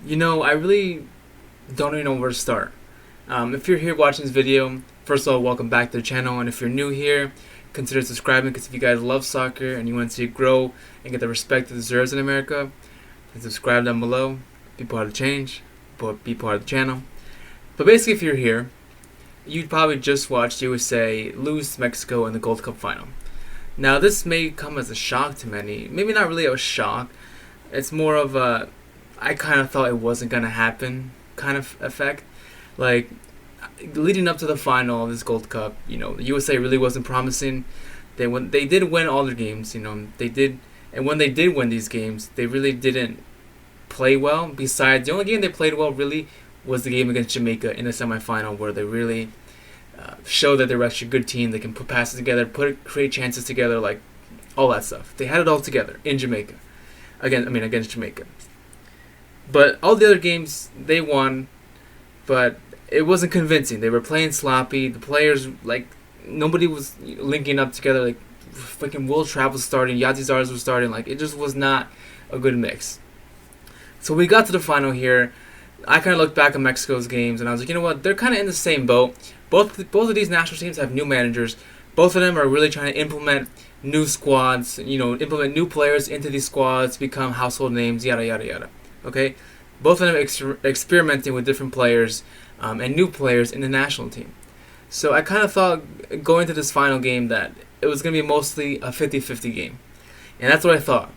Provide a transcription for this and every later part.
I really don't even know where to start. If you're here watching this video, first of all, welcome back to the channel. And if you're new here, consider subscribing because if you guys love soccer and you want to see it grow and get the respect it deserves in America, then subscribe down below. Be part of the change, but be part of the channel. But basically, if you're here, you'd probably just watched USA lose to Mexico in the Gold Cup final. Now, this may come as a shock to many. Maybe not really a shock. It's more of a I kind of thought it wasn't gonna happen kind of effect. Like leading up to the final of this Gold Cup, the USA really wasn't promising. They did win all their games, they did, and when they did win these games, they really didn't play well. Besides, the only game they played well really was the game against Jamaica in the semifinal, where they really showed that they're actually a good team. They can put passes together, create chances together, like all that stuff. They had it all together in Jamaica. Against Jamaica. But all the other games they won, but it wasn't convincing. They were playing sloppy. The players, like, nobody was linking up together. Like, freaking Will Trapp was starting, Yatizars was starting. Like, it just was not a good mix. So we got to the final here. I kind of looked back at Mexico's games, and I was like, you know what? They're kind of in the same boat. Both of these national teams have new managers. Both of them are really trying to implement new squads, implement new players into these squads, become household names, yada, yada, yada. Okay? Both of them experimenting with different players and new players in the national team. So I kind of thought going to this final game that it was going to be mostly a 50-50 game. And that's what I thought.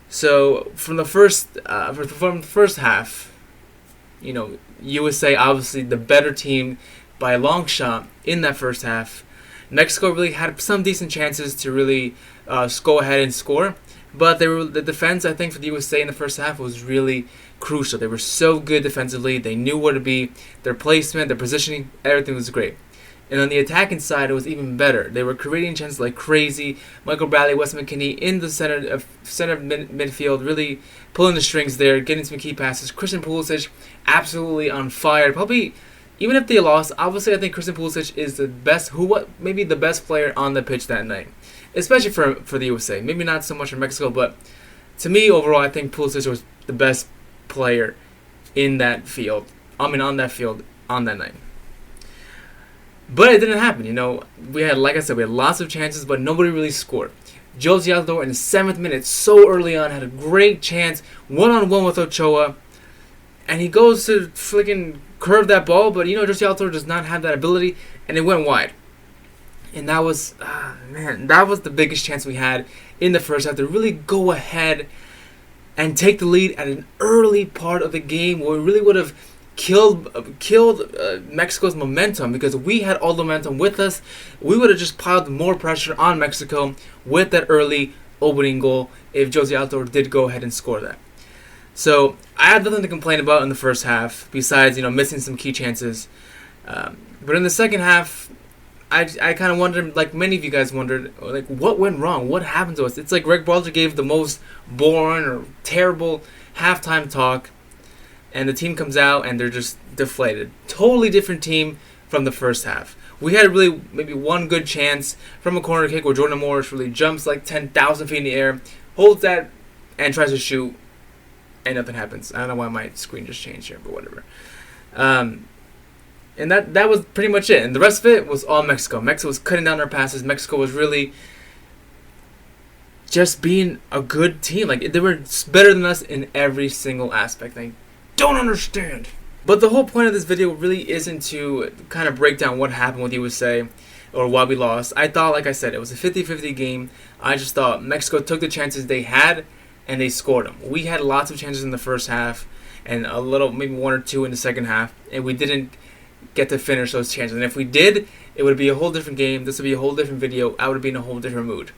So from the first half, USA obviously the better team by a long shot in that first half. Mexico really had some decent chances to really go ahead and score, but the defense, I think, for the USA in the first half was really crucial. They were so good defensively. They knew where to be. Their placement, their positioning, everything was great. And on the attacking side, it was even better. They were creating chances like crazy. Michael Bradley, Wes McKennie in the center midfield, really pulling the strings there, getting some key passes. Christian Pulisic, absolutely on fire. Probably, even if they lost, obviously I think Christian Pulisic is the best, maybe the best player on the pitch that night, especially for the USA. Maybe not so much for Mexico, but to me overall, I think Pulisic was the best player in that field. On that field on that night. But it didn't happen. We had, like I said, we had lots of chances, but nobody really scored. Jozy Altidore in the 7th minute, so early on, had a great chance, one-on-one with Ochoa, and he goes to freaking curve that ball, but Jozy Altidore does not have that ability, and it went wide. And that was, that was the biggest chance we had in the first half to really go ahead and take the lead at an early part of the game where we really would have killed Mexico's momentum, because we had all the momentum with us. We would have just piled more pressure on Mexico with that early opening goal if Jozy Altidore did go ahead and score that. So I had nothing to complain about in the first half besides missing some key chances. But in the second half, I kind of wondered, like many of you guys wondered, like what went wrong? What happened to us? It's like Greg Berhalter gave the most boring or terrible halftime talk, and the team comes out and they're just deflated. Totally different team from the first half. We had really maybe one good chance from a corner kick where Jordan Morris really jumps like 10,000 feet in the air, holds that, and tries to shoot, and nothing happens. I don't know why my screen just changed here, but whatever. And that was pretty much it. And the rest of it was all Mexico. Mexico was cutting down our passes. Mexico was really just being a good team. Like, they were better than us in every single aspect. I don't understand. But the whole point of this video really isn't to kind of break down what happened with USA or why we lost. I thought, like I said, it was a 50-50 game. I just thought Mexico took the chances they had and they scored them. We had lots of chances in the first half and a little, maybe one or two in the second half, and we didn't get to finish those chances. And if we did, it would be a whole different game. This would be a whole different video. I would be in a whole different mood.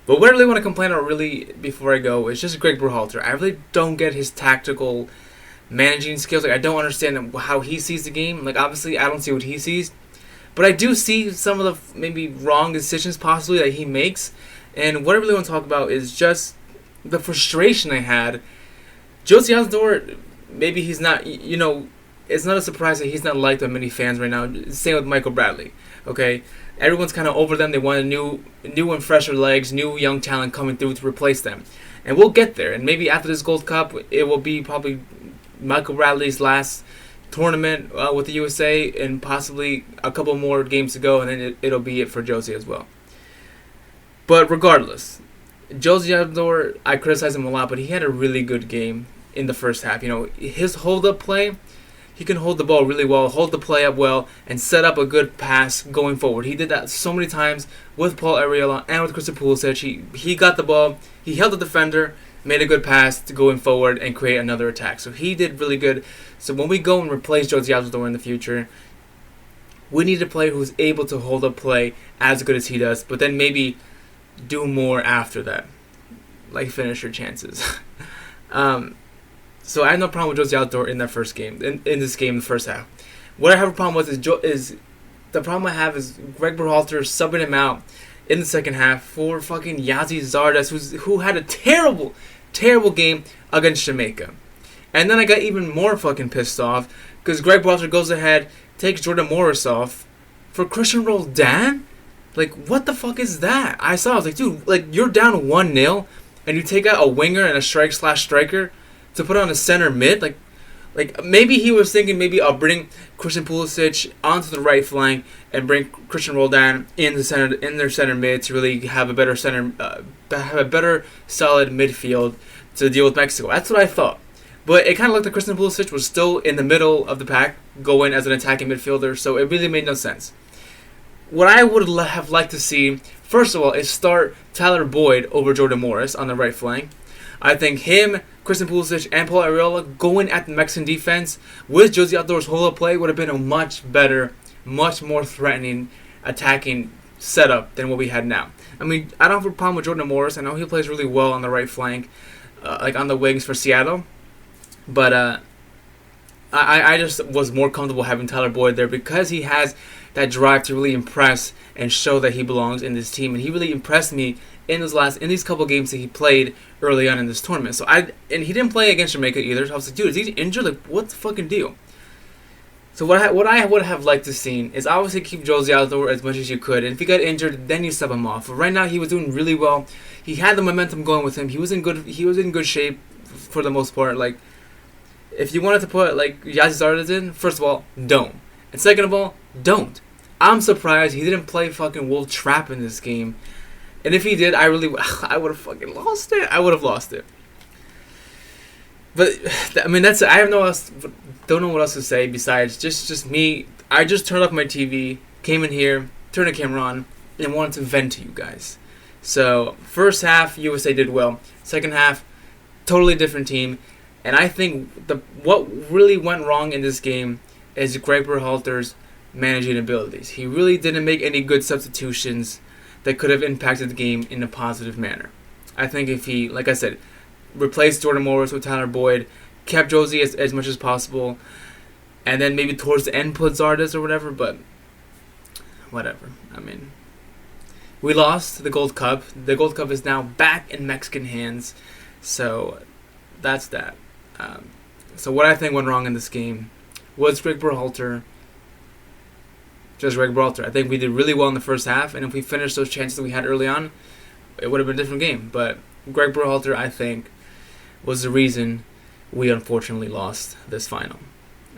But what I really want to complain about really before I go is just Greg Berhalter. I really don't get his tactical managing skills. Like, I don't understand how he sees the game. Like, obviously, I don't see what he sees. But I do see some of the maybe wrong decisions possibly that he makes. And what I really want to talk about is just the frustration I had. Jozy Altidore, maybe he's not, it's not a surprise that he's not liked by many fans right now. Same with Michael Bradley, okay? Everyone's kind of over them. They want new and fresher legs, new young talent coming through to replace them. And we'll get there. And maybe after this Gold Cup, it will be probably Michael Bradley's last tournament with the USA, and possibly a couple more games to go, and then it'll be it for Jozy as well. But regardless, Jozy Altidore, I criticize him a lot, but he had a really good game in the first half. You know, his hold-up play, he can hold the ball really well, hold the play up well, and set up a good pass going forward. He did that so many times with Paul Arriola and with Christian Pulisic. He got the ball, he held the defender, made a good pass to going forward and create another attack. So he did really good. So when we go and replace Jozy Altidore in the future, we need a player who's able to hold up play as good as he does, but then maybe do more after that, like finish your chances. So I have no problem with Jozy Altidore in that first game, in this game, the first half. What I have a problem with is the problem I have is Greg Berhalter subbing him out in the second half for fucking Gyasi Zardes, who had a terrible game against Jamaica. And then I got even more fucking pissed off because Greg Berhalter goes ahead, takes Jordan Morris off for Christian Roldan. Like, what the fuck is that? I was like, dude, like, you're down 1-0 and you take out a winger and a striker to put on a center mid? Like maybe he was thinking maybe I'll bring Christian Pulisic onto the right flank and bring Christian Roldan in their center mid to really have a better solid midfield to deal with Mexico. That's what I thought. But it kind of looked like Christian Pulisic was still in the middle of the pack, going as an attacking midfielder, so it really made no sense. What I would have liked to see, first of all, is start Tyler Boyd over Jordan Morris on the right flank. I think him, Christian Pulisic, and Paul Arriola going at the Mexican defense with Jozy Altidore's hold-up play would have been a much better, much more threatening attacking setup than what we had now. I mean, I don't have a problem with Jordan Morris. I know he plays really well on the right flank, like on the wings for Seattle. But I just was more comfortable having Tyler Boyd there because he has that drive to really impress and show that he belongs in this team. And he really impressed me in these couple games that he played early on in this tournament. And he didn't play against Jamaica either. So I was like, dude, is he injured? Like, what's the fucking deal? So what I would have liked to see is obviously keep Jozy Altidore as much as you could. And if he got injured, then you sub him off. But right now he was doing really well. He had the momentum going with him. He was in good shape for the most part. Like, if you wanted to put like Gyasi Zardes in, first of all, don't. And second of all, don't. I'm surprised he didn't play fucking Wolf Trap in this game. And if he did, I would have fucking lost it. I would have lost it. But I mean, that's it. I have don't know what else to say besides just me. I just turned off my TV, came in here, turned the camera on, and wanted to vent to you guys. So first half, USA did well. Second half, totally different team. And I think what really went wrong in this game is Greg Berhalter's managing abilities. He really didn't make any good substitutions that could have impacted the game in a positive manner. I think if he, like I said, replaced Jordan Morris with Tyler Boyd, kept Jozy as much as possible, and then maybe towards the end put Zardes or whatever, but whatever. I mean, we lost the Gold Cup. The Gold Cup is now back in Mexican hands, so that's that. So what I think went wrong in this game was Greg Berhalter. Just Greg Berhalter. I think we did really well in the first half, and if we finished those chances that we had early on, it would have been a different game. But Greg Berhalter, I think, was the reason we unfortunately lost this final.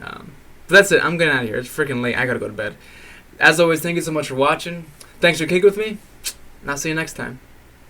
But that's it. I'm getting out of here. It's freaking late. I gotta go to bed. As always, thank you so much for watching. Thanks for kicking with me, and I'll see you next time.